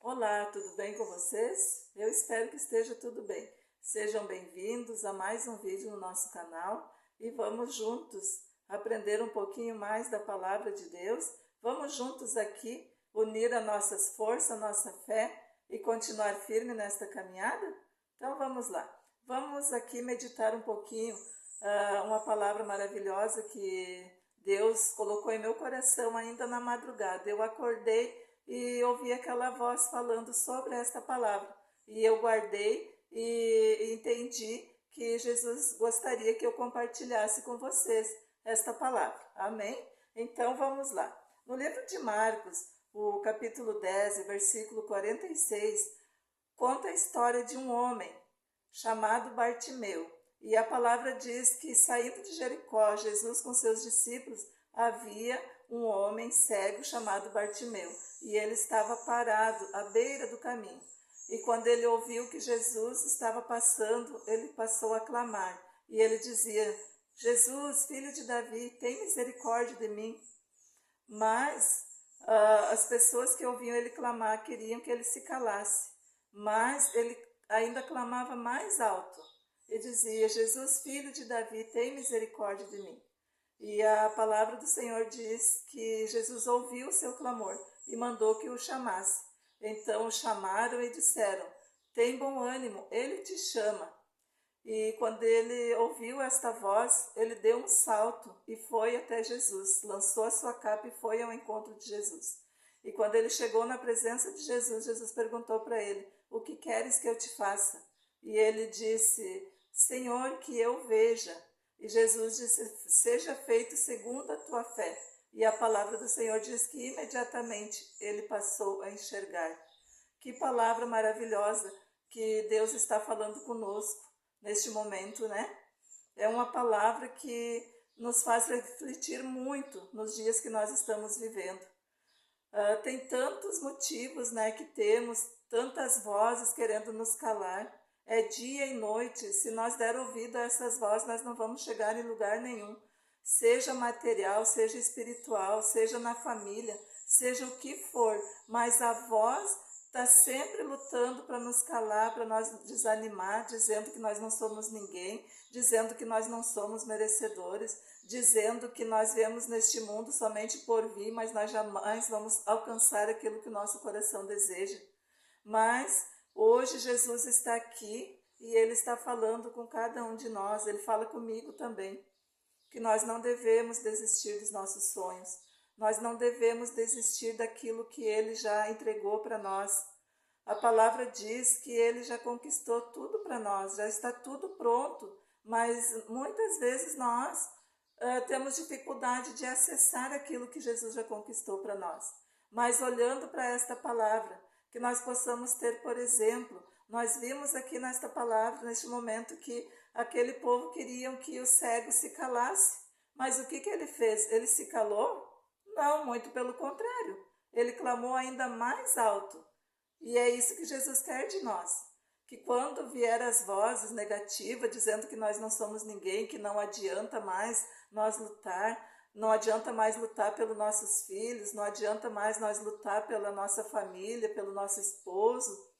Olá, tudo bem com vocês? Eu espero que esteja tudo bem. Sejam bem-vindos a mais um vídeo no nosso canal e vamos juntos aprender um pouquinho mais da palavra de Deus. Vamos juntos aqui unir as nossas forças, a nossa fé e continuar firme nesta caminhada? Então vamos lá. Vamos aqui meditar um pouquinho uma palavra maravilhosa que Deus colocou em meu coração ainda na madrugada. Eu acordei e ouvi aquela voz falando sobre esta palavra. E eu guardei e entendi que Jesus gostaria que eu compartilhasse com vocês esta palavra. Amém? Então vamos lá. No livro de Marcos, o capítulo 10, versículo 46, conta a história de um homem chamado Bartimeu. E a palavra diz que, saindo de Jericó, Jesus com seus discípulos, havia um homem cego chamado Bartimeu, e ele estava parado à beira do caminho. E quando ele ouviu que Jesus estava passando, ele passou a clamar, e ele dizia: Jesus, filho de Davi, tem misericórdia de mim. Mas as pessoas que ouviam ele clamar queriam que ele se calasse, mas ele ainda clamava mais alto e dizia: Jesus, filho de Davi, tem misericórdia de mim. E a palavra do Senhor diz que Jesus ouviu o seu clamor e mandou que o chamasse. Então o chamaram e disseram: tem bom ânimo, ele te chama. E quando ele ouviu esta voz, ele deu um salto e foi até Jesus, lançou a sua capa e foi ao encontro de Jesus. E quando ele chegou na presença de Jesus, Jesus perguntou para ele: o que queres que eu te faça? E ele disse: Senhor, que eu veja. E Jesus disse: seja feito segundo a tua fé. E a palavra do Senhor diz que imediatamente ele passou a enxergar. Que palavra maravilhosa que Deus está falando conosco neste momento, né? É uma palavra que nos faz refletir muito nos dias que nós estamos vivendo. Tem tantos motivos, né, que temos, tantas vozes querendo nos calar. É dia e noite. Se nós der ouvido a essas vozes, nós não vamos chegar em lugar nenhum. Seja material, seja espiritual, seja na família, seja o que for. Mas a voz está sempre lutando para nos calar, para nós desanimar, dizendo que nós não somos ninguém, dizendo que nós não somos merecedores, dizendo que nós viemos neste mundo somente por vir, mas nós jamais vamos alcançar aquilo que o nosso coração deseja. Mas hoje Jesus está aqui e Ele está falando com cada um de nós, Ele fala comigo também, que nós não devemos desistir dos nossos sonhos, nós não devemos desistir daquilo que Ele já entregou para nós. A palavra diz que Ele já conquistou tudo para nós, já está tudo pronto, mas muitas vezes nós temos dificuldade de acessar aquilo que Jesus já conquistou para nós. Mas olhando para esta palavra, que nós possamos ter, por exemplo, nós vimos aqui nesta palavra, neste momento, que aquele povo queriam que o cego se calasse. Mas o que ele fez? Ele se calou? Não, muito pelo contrário. Ele clamou ainda mais alto. E é isso que Jesus quer de nós. Que quando vier as vozes negativas, dizendo que nós não somos ninguém, que não adianta mais nós lutar, não adianta mais lutar pelos nossos filhos, não adianta mais nós lutar pela nossa família, pelo nosso esposo,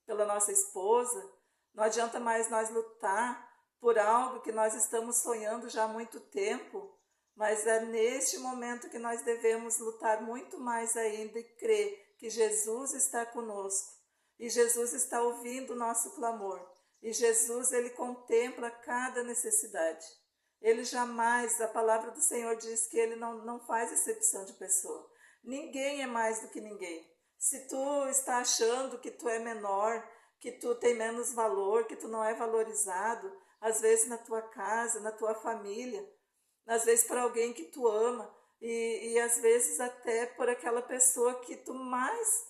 pela nossa esposa, não adianta mais nós lutar por algo que nós estamos sonhando já há muito tempo, mas é neste momento que nós devemos lutar muito mais ainda e crer que Jesus está conosco, e Jesus está ouvindo o nosso clamor, e Jesus, Ele contempla cada necessidade. Ele jamais, a palavra do Senhor diz que Ele não faz exceção de pessoa. Ninguém é mais do que ninguém. Se tu está achando que tu é menor, que tu tem menos valor, que tu não é valorizado, às vezes na tua casa, na tua família, às vezes por alguém que tu ama, e às vezes até por aquela pessoa que tu mais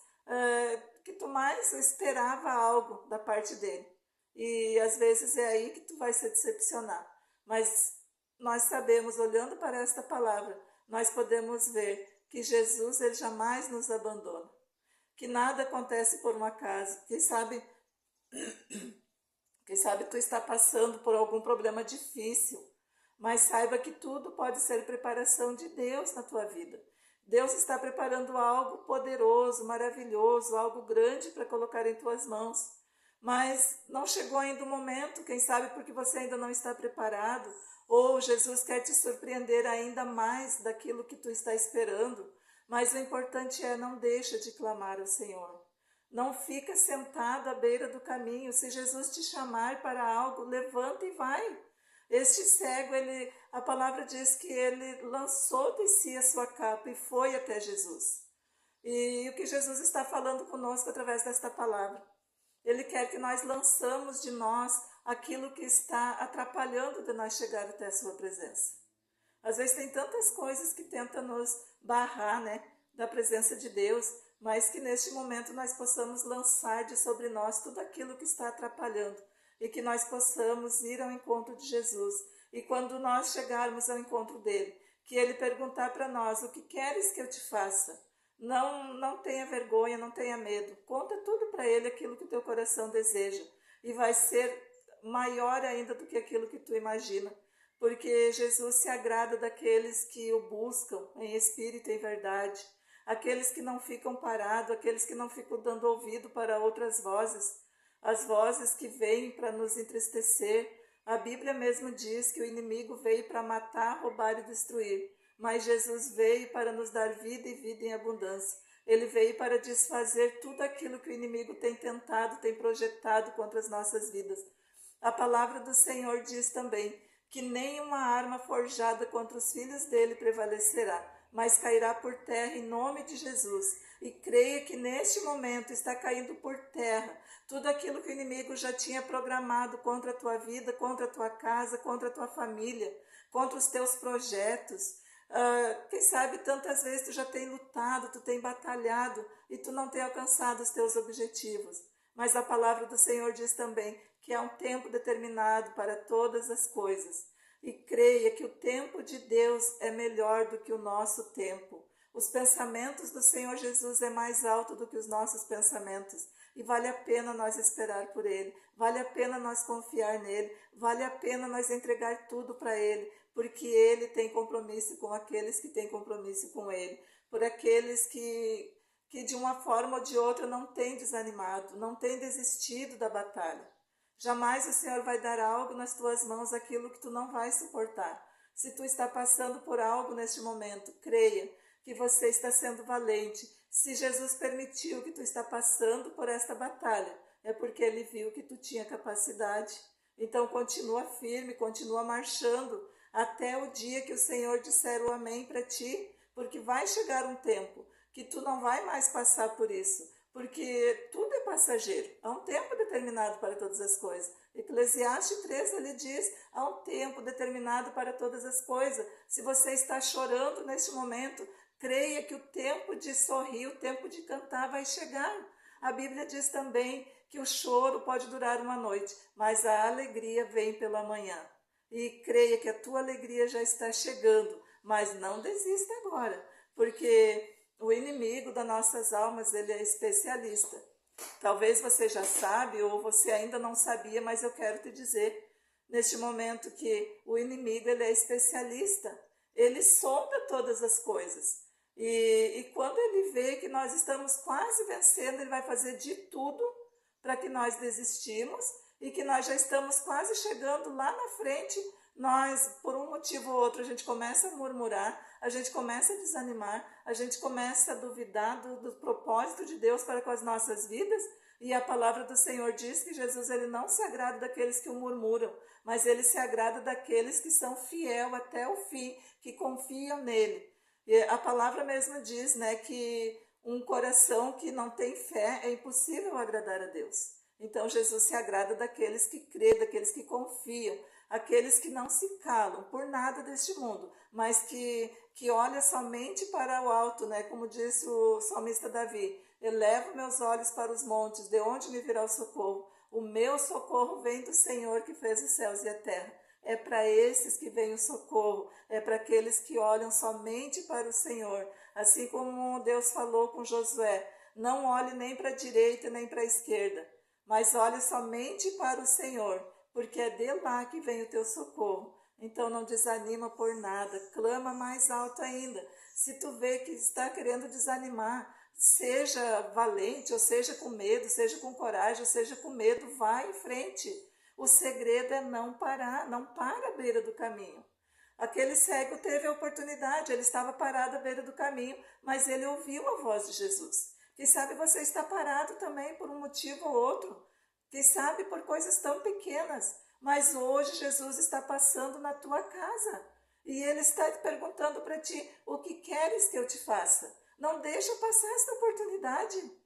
esperava algo da parte dele. E às vezes é aí que tu vai se decepcionar. Mas nós sabemos, olhando para esta palavra, nós podemos ver que Jesus, Ele jamais nos abandona. Que nada acontece por um acaso. Quem sabe tu está passando por algum problema difícil, mas saiba que tudo pode ser preparação de Deus na tua vida. Deus está preparando algo poderoso, maravilhoso, algo grande para colocar em tuas mãos. Mas não chegou ainda o momento, quem sabe porque você ainda não está preparado, ou Jesus quer te surpreender ainda mais daquilo que tu está esperando. Mas o importante é, não deixa de clamar ao Senhor. Não fica sentado à beira do caminho. Se Jesus te chamar para algo, levanta e vai. Este cego, a palavra diz que ele lançou de si a sua capa e foi até Jesus. E o que Jesus está falando conosco através desta palavra? Ele quer que nós lançamos de nós aquilo que está atrapalhando de nós chegar até a sua presença. Às vezes tem tantas coisas que tentam nos barrar, né, da presença de Deus, mas que neste momento nós possamos lançar de sobre nós tudo aquilo que está atrapalhando e que nós possamos ir ao encontro de Jesus. E quando nós chegarmos ao encontro dele, que ele perguntar para nós: o que queres que eu te faça? Não tenha vergonha, não tenha medo. Conta tudo para ele, aquilo que o teu coração deseja. E vai ser maior ainda do que aquilo que tu imagina. Porque Jesus se agrada daqueles que o buscam em espírito e em verdade. Aqueles que não ficam parados, aqueles que não ficam dando ouvido para outras vozes. As vozes que vêm para nos entristecer. A Bíblia mesmo diz que o inimigo veio para matar, roubar e destruir. Mas Jesus veio para nos dar vida e vida em abundância. Ele veio para desfazer tudo aquilo que o inimigo tem tentado, tem projetado contra as nossas vidas. A palavra do Senhor diz também que nenhuma arma forjada contra os filhos dele prevalecerá, mas cairá por terra em nome de Jesus. E creia que neste momento está caindo por terra tudo aquilo que o inimigo já tinha programado contra a tua vida, contra a tua casa, contra a tua família, contra os teus projetos. Quem sabe tantas vezes tu já tem lutado, tu tem batalhado e tu não tem alcançado os teus objetivos. Mas a palavra do Senhor diz também que há um tempo determinado para todas as coisas. E creia que o tempo de Deus é melhor do que o nosso tempo. Os pensamentos do Senhor Jesus é mais alto do que os nossos pensamentos. E vale a pena nós esperar por Ele. Vale a pena nós confiar nele. Vale a pena nós entregar tudo para Ele. Porque Ele tem compromisso com aqueles que têm compromisso com Ele. Por aqueles que de uma forma ou de outra não têm desanimado, não têm desistido da batalha. Jamais o Senhor vai dar algo nas tuas mãos, aquilo que tu não vai suportar. Se tu está passando por algo neste momento, creia que você está sendo valente. Se Jesus permitiu que tu está passando por esta batalha, é porque Ele viu que tu tinha capacidade. Então continua firme, continua marchando, até o dia que o Senhor disser o amém para ti, porque vai chegar um tempo que tu não vai mais passar por isso, porque tudo é passageiro, há um tempo determinado para todas as coisas. Eclesiastes 3, ele diz, há um tempo determinado para todas as coisas. Se você está chorando neste momento, creia que o tempo de sorrir, o tempo de cantar vai chegar. A Bíblia diz também que o choro pode durar uma noite, mas a alegria vem pela manhã. E creia que a tua alegria já está chegando, mas não desista agora, porque o inimigo das nossas almas, ele é especialista. Talvez você já sabe ou você ainda não sabia, mas eu quero te dizer neste momento que o inimigo, ele é especialista. Ele sonda todas as coisas. E quando ele vê que nós estamos quase vencendo, ele vai fazer de tudo para que nós desistimos e que nós já estamos quase chegando lá na frente. Nós, por um motivo ou outro, a gente começa a murmurar, a gente começa a desanimar, a gente começa a duvidar do propósito de Deus para com as nossas vidas. E a palavra do Senhor diz que Jesus, ele não se agrada daqueles que o murmuram, mas ele se agrada daqueles que são fiel até o fim, que confiam nele. E a palavra mesmo diz, né, que um coração que não tem fé é impossível agradar a Deus. Então Jesus se agrada daqueles que crêem, daqueles que confiam, aqueles que não se calam por nada deste mundo, mas que olha somente para o alto, né? Como disse o salmista Davi, elevo meus olhos para os montes, de onde me virá o socorro? O meu socorro vem do Senhor que fez os céus e a terra. É para esses que vem o socorro, é para aqueles que olham somente para o Senhor. Assim como Deus falou com Josué, não olhe nem para a direita nem para a esquerda, mas olhe somente para o Senhor, porque é de lá que vem o teu socorro. Então não desanima por nada, clama mais alto ainda. Se tu vê que está querendo desanimar, seja valente, ou seja com medo, seja com coragem, ou seja com medo, vá em frente. O segredo é não parar, não para à beira do caminho. Aquele cego teve a oportunidade, ele estava parado à beira do caminho, mas ele ouviu a voz de Jesus. Quem sabe você está parado também por um motivo ou outro, quem sabe por coisas tão pequenas, mas hoje Jesus está passando na tua casa e ele está perguntando para ti: o que queres que eu te faça? Não deixa passar esta oportunidade.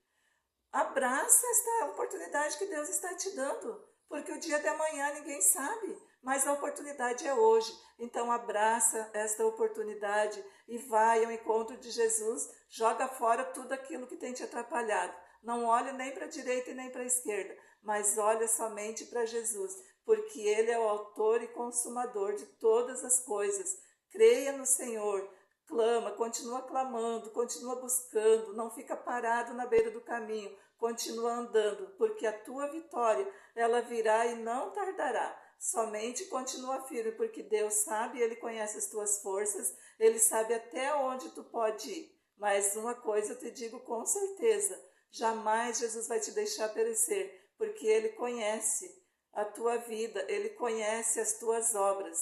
Abraça esta oportunidade que Deus está te dando, porque o dia de amanhã ninguém sabe, mas a oportunidade é hoje. Então abraça esta oportunidade e vai ao encontro de Jesus, joga fora tudo aquilo que tem te atrapalhado. Não olha nem para a direita e nem para a esquerda, mas olha somente para Jesus, porque Ele é o autor e consumador de todas as coisas. Creia no Senhor, clama, continua clamando, continua buscando, não fica parado na beira do caminho, continua andando, porque a tua vitória, ela virá e não tardará. Somente continua firme, porque Deus sabe, Ele conhece as tuas forças, Ele sabe até onde tu pode ir. Mas uma coisa eu te digo com certeza, jamais Jesus vai te deixar perecer, porque Ele conhece a tua vida, Ele conhece as tuas obras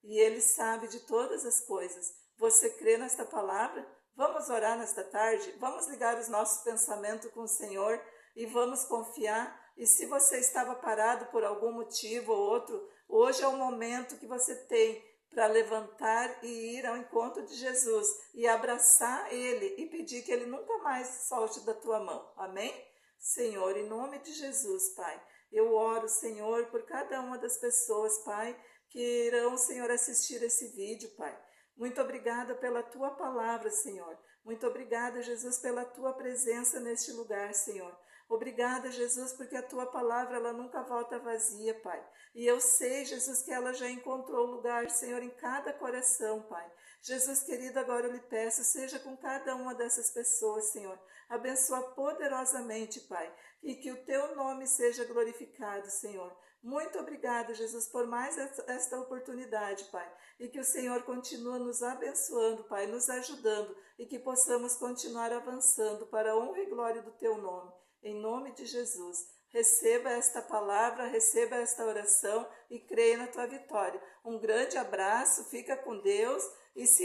e Ele sabe de todas as coisas. Você crê nesta palavra? Vamos orar nesta tarde? Vamos ligar os nossos pensamentos com o Senhor e vamos confiar. E se você estava parado por algum motivo ou outro, hoje é o momento que você tem para levantar e ir ao encontro de Jesus e abraçar Ele e pedir que Ele nunca mais solte da tua mão. Amém? Senhor, em nome de Jesus, Pai, eu oro, Senhor, por cada uma das pessoas, Pai, que irão, Senhor, assistir esse vídeo, Pai. Muito obrigada pela tua palavra, Senhor. Muito obrigada, Jesus, pela tua presença neste lugar, Senhor. Obrigada, Jesus, porque a tua palavra ela nunca volta vazia, Pai. E eu sei, Jesus, que ela já encontrou lugar, Senhor, em cada coração, Pai. Jesus querido, agora eu lhe peço, seja com cada uma dessas pessoas, Senhor. Abençoa poderosamente, Pai, e que o teu nome seja glorificado, Senhor. Muito obrigada, Jesus, por mais esta oportunidade, Pai. E que o Senhor continue nos abençoando, Pai, nos ajudando e que possamos continuar avançando para a honra e glória do teu nome. Em nome de Jesus, receba esta palavra, receba esta oração e creia na tua vitória. Um grande abraço, fica com Deus e se